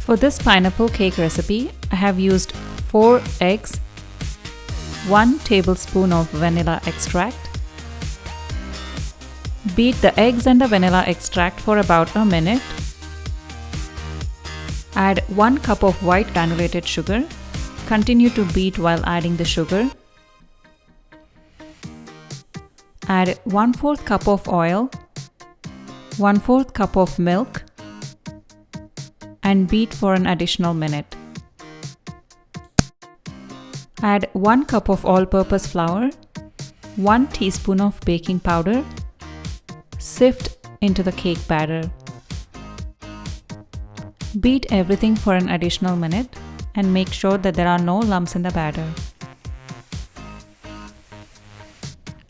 For this pineapple cake recipe, I have used 4 eggs, 1 tablespoon of vanilla extract. Beat the eggs and the vanilla extract for about a minute. Add 1 cup of white granulated sugar. Continue to beat while adding the sugar. Add 1/4 cup of oil, 1/4 cup of milk, and beat for an additional minute. Add 1 cup of all-purpose flour, 1 teaspoon of baking powder. Sift into the cake batter. Beat everything for an additional minute and make sure that there are no lumps in the batter.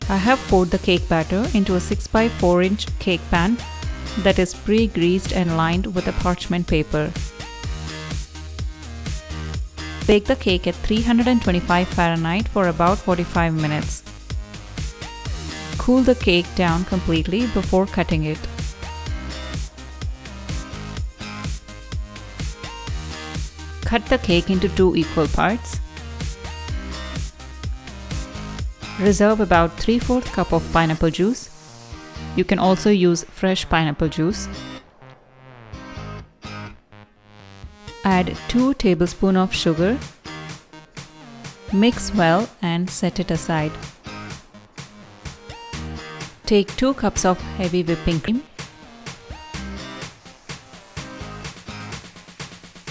I have poured the cake batter into a 6 by 4 inch cake pan that is pre-greased and lined with a parchment paper. Bake the cake at 325 Fahrenheit for about 45 minutes. Cool the cake down completely before cutting it. Cut the cake into 2 equal parts. Reserve about 3/4 cup of pineapple juice. You can also use fresh pineapple juice. Add 2 tablespoons of sugar. Mix well and set it aside. Take 2 cups of heavy whipping cream.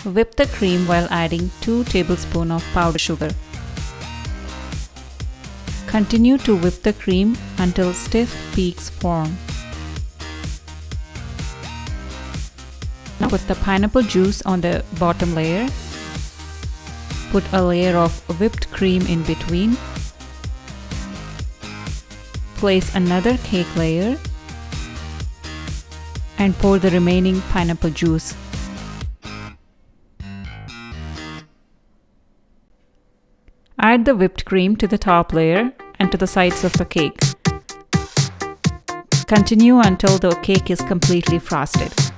Whip the cream while adding 2 tablespoons of powdered sugar. Continue to whip the cream until stiff peaks form. Now put the pineapple juice on the bottom layer. Put a layer of whipped cream in between. Place another cake layer and pour the remaining pineapple juice. Add the whipped cream to the top layer and to the sides of the cake. Continue until the cake is completely frosted.